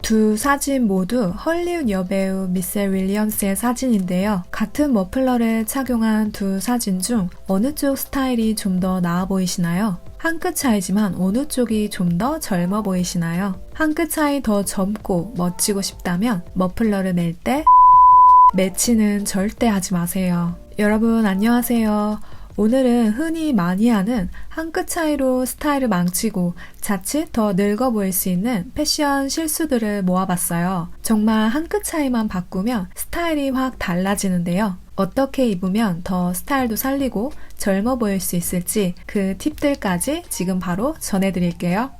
두 사진 모두 헐리우드 여배우 미셀 윌리엄스의 사진인데요. 같은 머플러를 착용한 두 사진 중 어느 쪽 스타일이 좀 더 나아 보이시나요? 한 끗 차이지만 어느 쪽이 좀 더 젊어 보이시나요? 한 끗 차이 더 젊고 멋지고 싶다면 머플러를 멜 때 매치는 절대 하지 마세요. 여러분 안녕하세요. 오늘은 흔히 많이 하는 한 끗 차이로 스타일을 망치고 자칫 더 늙어 보일 수 있는 패션 실수들을 모아봤어요. 정말 한 끗 차이만 바꾸면 스타일이 확 달라지는데요. 어떻게 입으면 더 스타일도 살리고 젊어 보일 수 있을지 그 팁들까지 지금 바로 전해드릴게요.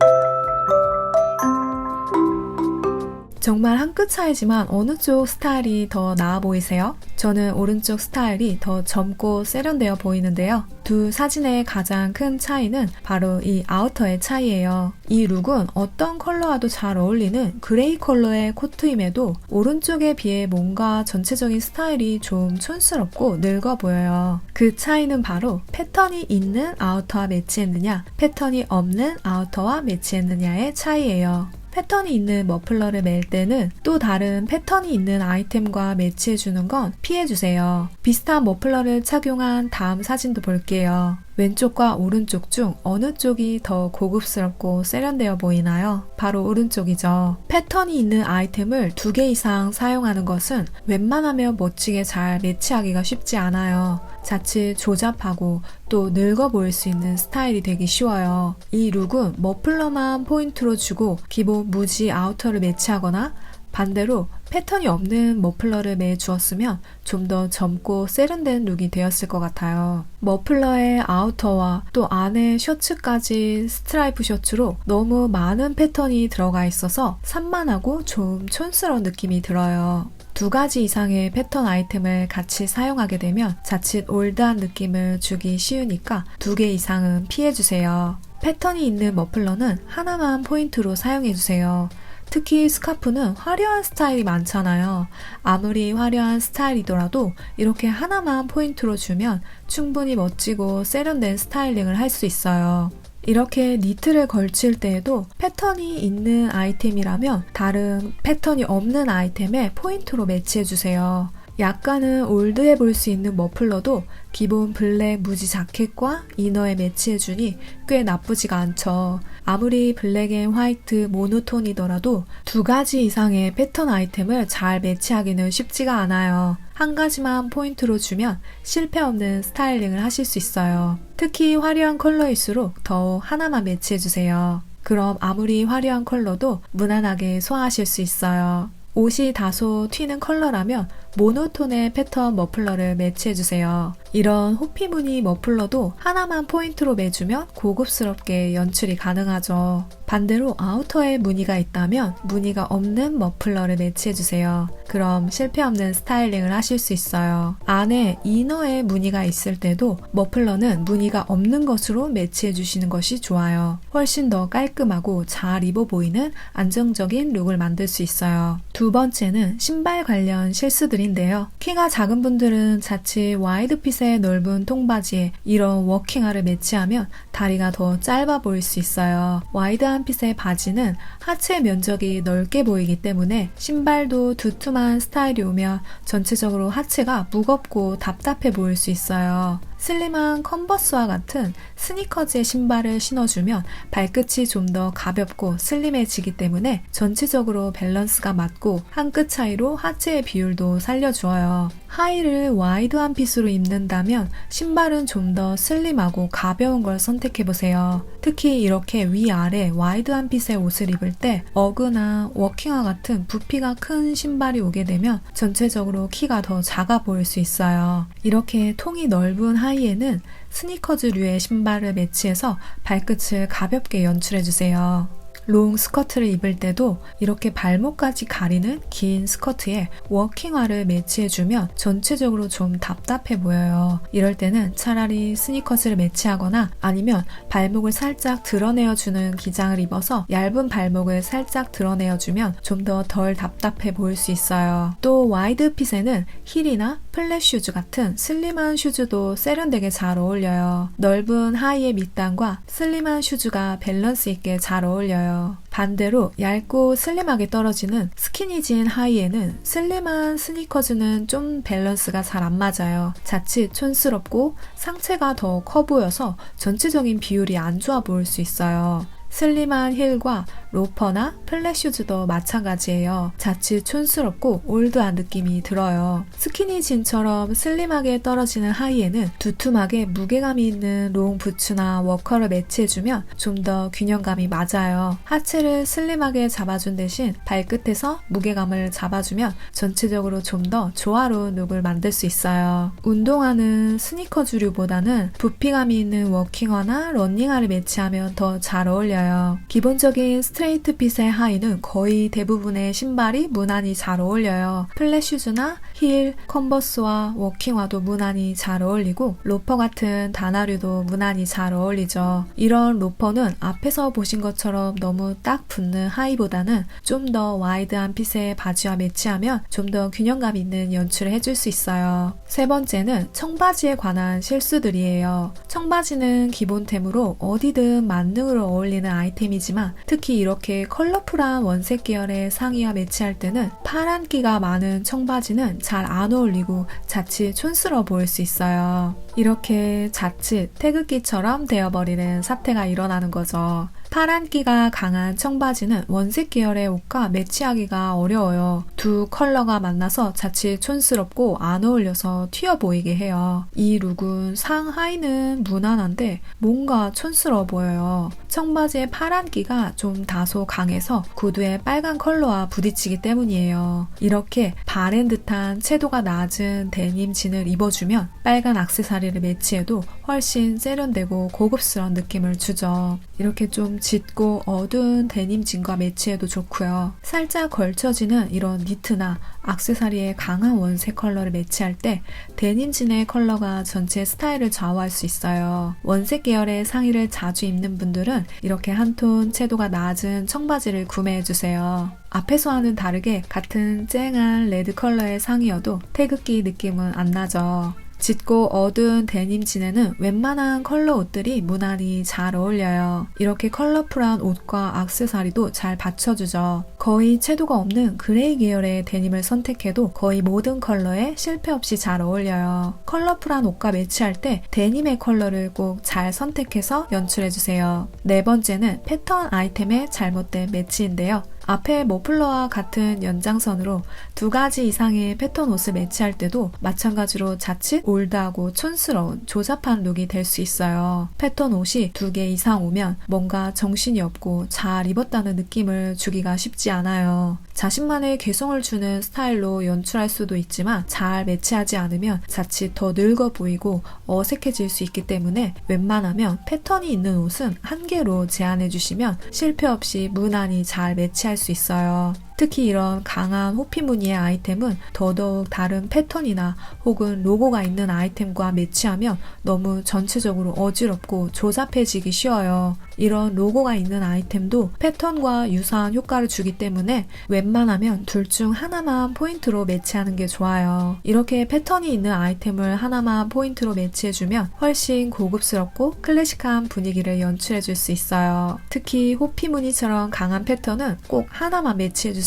정말 한 끗 차이지만 어느 쪽 스타일이 더 나아 보이세요? 저는 오른쪽 스타일이 더 젊고 세련되어 보이는데요. 두 사진의 가장 큰 차이는 바로 이 아우터의 차이예요. 이 룩은 어떤 컬러와도 잘 어울리는 그레이 컬러의 코트임에도 오른쪽에 비해 뭔가 전체적인 스타일이 좀 촌스럽고 늙어 보여요. 그 차이는 바로 패턴이 있는 아우터와 매치했느냐, 패턴이 없는 아우터와 매치했느냐의 차이예요. 패턴이 있는 머플러를 멜 때는 또 다른 패턴이 있는 아이템과 매치해주는 건 피해주세요. 비슷한 머플러를 착용한 다음 사진도 볼게요. 왼쪽과 오른쪽 중 어느 쪽이 더 고급스럽고 세련되어 보이나요? 바로 오른쪽이죠. 패턴이 있는 아이템을 2개 이상 사용하는 것은 웬만하면 멋지게 잘 매치하기가 쉽지 않아요. 자칫 조잡하고 또 늙어 보일 수 있는 스타일이 되기 쉬워요. 이 룩은 머플러만 포인트로 주고 기본 무지 아우터를 매치하거나 반대로 패턴이 없는 머플러를 매주었으면 좀 더 젊고 세련된 룩이 되었을 것 같아요. 머플러의 아우터와 또 안에 셔츠까지 스트라이프 셔츠로 너무 많은 패턴이 들어가 있어서 산만하고 좀 촌스러운 느낌이 들어요. 2가지 이상의 패턴 아이템을 같이 사용하게 되면 자칫 올드한 느낌을 주기 쉬우니까 2개 이상은 피해주세요. 패턴이 있는 머플러는 하나만 포인트로 사용해주세요. 특히 스카프는 화려한 스타일이 많잖아요. 아무리 화려한 스타일이더라도 이렇게 하나만 포인트로 주면 충분히 멋지고 세련된 스타일링을 할 수 있어요. 이렇게 니트를 걸칠 때에도 패턴이 있는 아이템이라면 다른 패턴이 없는 아이템에 포인트로 매치해주세요. 약간은 올드해 보일 수 있는 머플러도 기본 블랙 무지 자켓과 이너에 매치해주니 꽤 나쁘지가 않죠. 아무리 블랙 앤 화이트 모노톤이더라도 2가지 이상의 패턴 아이템을 잘 매치하기는 쉽지가 않아요. 한 가지만 포인트로 주면 실패 없는 스타일링을 하실 수 있어요. 특히 화려한 컬러일수록 더욱 하나만 매치해주세요. 그럼 아무리 화려한 컬러도 무난하게 소화하실 수 있어요. 옷이 다소 튀는 컬러라면 모노톤의 패턴 머플러를 매치해주세요. 이런 호피 무늬 머플러도 하나만 포인트로 매주면 고급스럽게 연출이 가능하죠. 반대로 아우터에 무늬가 있다면 무늬가 없는 머플러를 매치해주세요. 그럼 실패 없는 스타일링을 하실 수 있어요. 안에 이너에 무늬가 있을 때도 머플러는 무늬가 없는 것으로 매치해주시는 것이 좋아요. 훨씬 더 깔끔하고 잘 입어 보이는 안정적인 룩을 만들 수 있어요. 2번째는 신발 관련 실수들인데요. 키가 작은 분들은 자칫 와이드핏의 넓은 통바지에 이런 워킹화를 매치하면 다리가 더 짧아 보일 수 있어요. 와이드한 핏의 바지는 하체 면적이 넓게 보이기 때문에 신발도 두툼한 스타일이 오면 전체적으로 하체가 무겁고 답답해 보일 수 있어요. 슬림한 컨버스와 같은 스니커즈의 신발을 신어주면 발끝이 좀 더 가볍고 슬림해지기 때문에 전체적으로 밸런스가 맞고 한 끗 차이로 하체의 비율도 살려주어요. 하의를 와이드한 핏으로 입는다면 신발은 좀 더 슬림하고 가벼운 걸 선택해보세요. 특히 이렇게 위아래 와이드한 핏의 옷을 입을 때 어그나 워킹화 같은 부피가 큰 신발이 오게 되면 전체적으로 키가 더 작아 보일 수 있어요. 이렇게 통이 넓은 하의에는 스니커즈류의 신발을 매치해서 발끝을 가볍게 연출해주세요. 롱 스커트를 입을 때도 이렇게 발목까지 가리는 긴 스커트에 워킹화를 매치해주면 전체적으로 좀 답답해 보여요. 이럴 때는 차라리 스니커즈를 매치하거나 아니면 발목을 살짝 드러내어주는 기장을 입어서 얇은 발목을 살짝 드러내어주면 좀 더 덜 답답해 보일 수 있어요. 또 와이드 핏에는 힐이나 플랫 슈즈 같은 슬림한 슈즈도 세련되게 잘 어울려요. 넓은 하의의 밑단과 슬림한 슈즈가 밸런스 있게 잘 어울려요. 있어요. 반대로 얇고 슬림하게 떨어지는 스키니진 하이에는 슬림한 스니커즈는 좀 밸런스가 잘 안 맞아요. 자칫 촌스럽고 상체가 더 커 보여서 전체적인 비율이 안 좋아 보일 수 있어요. 슬림한 힐과 로퍼나 플랫슈즈도 마찬가지예요. 자칫 촌스럽고 올드한 느낌이 들어요. 스키니진처럼 슬림하게 떨어지는 하이에는 두툼하게 무게감이 있는 롱 부츠나 워커를 매치해주면 좀 더 균형감이 맞아요. 하체를 슬림하게 잡아준 대신 발끝에서 무게감을 잡아주면 전체적으로 좀 더 조화로운 룩을 만들 수 있어요. 운동화는 스니커주류보다는 부피감이 있는 워킹화나 러닝화를 매치하면 더 잘 어울려요. 기본적인 스트레이트 핏의 하이는 거의 대부분의 신발이 무난히 잘 어울려요. 플랫슈즈나 힐, 컨버스와 워킹화도 무난히 잘 어울리고 로퍼 같은 단화류도 무난히 잘 어울리죠. 이런 로퍼는 앞에서 보신 것처럼 너무 딱 붙는 하이보다는 좀 더 와이드한 핏의 바지와 매치하면 좀 더 균형감 있는 연출을 해줄 수 있어요. 세 번째는 청바지에 관한 실수들이에요. 청바지는 기본템으로 어디든 만능으로 어울리는 아이템이지만 특히 이렇게 컬러풀한 원색 계열의 상의와 매치할 때는 파란기가 많은 청바지는 잘 안 어울리고 자칫 촌스러워 보일 수 있어요. 이렇게 자칫 태극기처럼 되어버리는 사태가 일어나는 거죠. 파란기가 강한 청바지는 원색 계열의 옷과 매치하기가 어려워요. 두 컬러가 만나서 자칫 촌스럽고 안 어울려서 튀어 보이게 해요. 이 룩은 상하의는 무난한데 뭔가 촌스러워 보여요. 청바지의 파란기가 좀 다소 강해서 구두의 빨간 컬러와 부딪히기 때문이에요. 이렇게 바랜 듯한 채도가 낮은 데님 진을 입어주면 빨간 액세서리를 매치해도 훨씬 세련되고 고급스러운 느낌을 주죠. 이렇게 좀 짙고 어두운 데님 진과 매치해도 좋고요. 살짝 걸쳐지는 이런 니트나 액세서리의 강한 원색 컬러를 매치할 때 데님 진의 컬러가 전체 스타일을 좌우할 수 있어요. 원색 계열의 상의를 자주 입는 분들은 이렇게 한 톤 채도가 낮은 청바지를 구매해주세요. 앞에서와는 다르게 같은 쨍한 레드 컬러의 상의여도 태극기 느낌은 안 나죠. 짙고 어두운 데님 진에는 웬만한 컬러 옷들이 무난히 잘 어울려요. 이렇게 컬러풀한 옷과 액세서리도 잘 받쳐주죠. 거의 채도가 없는 그레이 계열의 데님을 선택해도 거의 모든 컬러에 실패 없이 잘 어울려요. 컬러풀한 옷과 매치할 때 데님의 컬러를 꼭 잘 선택해서 연출해주세요. 네 번째는 패턴 아이템의 잘못된 매치인데요. 앞에 머플러와 같은 연장선으로 두 가지 이상의 패턴 옷을 매치할 때도 마찬가지로 자칫 올드하고 촌스러운 조잡한 룩이 될 수 있어요. 패턴 옷이 두 개 이상 오면 뭔가 정신이 없고 잘 입었다는 느낌을 주기가 쉽지 않아요. 자신만의 개성을 주는 스타일로 연출할 수도 있지만 잘 매치하지 않으면 자칫 더 늙어 보이고 어색해질 수 있기 때문에 웬만하면 패턴이 있는 옷은 한 개로 제한해 주시면 실패 없이 무난히 잘 매치할 수 있어요. 특히 이런 강한 호피 무늬의 아이템은 더더욱 다른 패턴이나 혹은 로고가 있는 아이템과 매치하면 너무 전체적으로 어지럽고 조잡해지기 쉬워요. 이런 로고가 있는 아이템도 패턴과 유사한 효과를 주기 때문에 웬만하면 둘 중 하나만 포인트로 매치하는 게 좋아요. 이렇게 패턴이 있는 아이템을 하나만 포인트로 매치해주면 훨씬 고급스럽고 클래식한 분위기를 연출해줄 수 있어요. 특히 호피 무늬처럼 강한 패턴은 꼭 하나만 매치해주세요.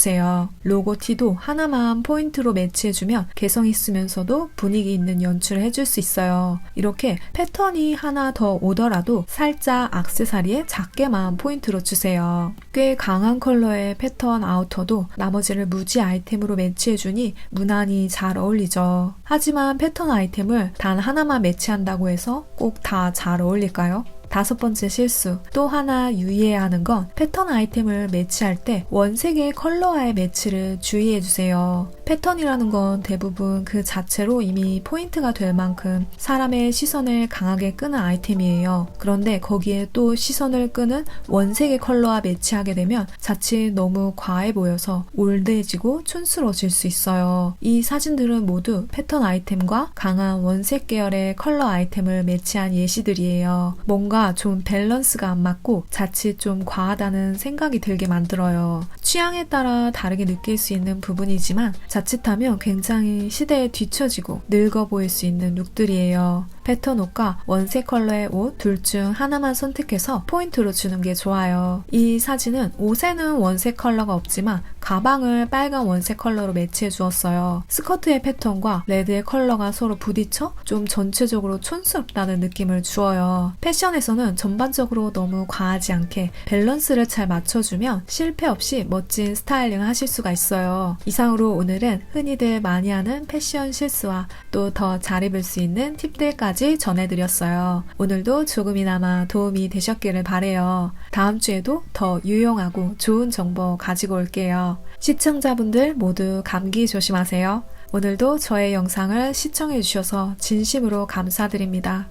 로고 티도 하나만 포인트로 매치해주면 개성 있으면서도 분위기 있는 연출을 해줄 수 있어요. 이렇게 패턴이 하나 더 오더라도 살짝 액세서리에 작게만 포인트로 주세요. 꽤 강한 컬러의 패턴 아우터도 나머지를 무지 아이템으로 매치해주니 무난히 잘 어울리죠. 하지만 패턴 아이템을 단 하나만 매치한다고 해서 꼭 다 잘 어울릴까요? 다섯 번째 실수. 또 하나 유의해야 하는 건 패턴 아이템을 매치할 때 원색의 컬러와의 매치를 주의해주세요. 패턴이라는 건 대부분 그 자체로 이미 포인트가 될 만큼 사람의 시선을 강하게 끄는 아이템이에요. 그런데 거기에 또 시선을 끄는 원색의 컬러와 매치하게 되면 자칫 너무 과해 보여서 올드해지고 촌스러워질 수 있어요. 이 사진들은 모두 패턴 아이템과 강한 원색 계열의 컬러 아이템을 매치한 예시들이에요. 뭔가 좀 밸런스가 안 맞고 자칫 좀 과하다는 생각이 들게 만들어요. 취향에 따라 다르게 느낄 수 있는 부분이지만 자칫하면 굉장히 시대에 뒤처지고 늙어 보일 수 있는 룩들이에요. 패턴 옷과 원색 컬러의 옷 둘 중 하나만 선택해서 포인트로 주는 게 좋아요. 이 사진은 옷에는 원색 컬러가 없지만 가방을 빨간 원색 컬러로 매치해 주었어요. 스커트의 패턴과 레드의 컬러가 서로 부딪혀 좀 전체적으로 촌스럽다는 느낌을 주어요. 패션에서는 전반적으로 너무 과하지 않게 밸런스를 잘 맞춰주면 실패 없이 멋진 스타일링을 하실 수가 있어요. 이상으로 오늘은 흔히들 많이 하는 패션 실수와 또 더 잘 입을 수 있는 팁들까지 전해드렸어요. 오늘도 조금이나마 도움이 되셨기를 바래요. 다음 주에도 더 유용하고 좋은 정보 가지고 올게요. 시청자분들 모두 감기 조심하세요. 오늘도 저의 영상을 시청해주셔서 진심으로 감사드립니다.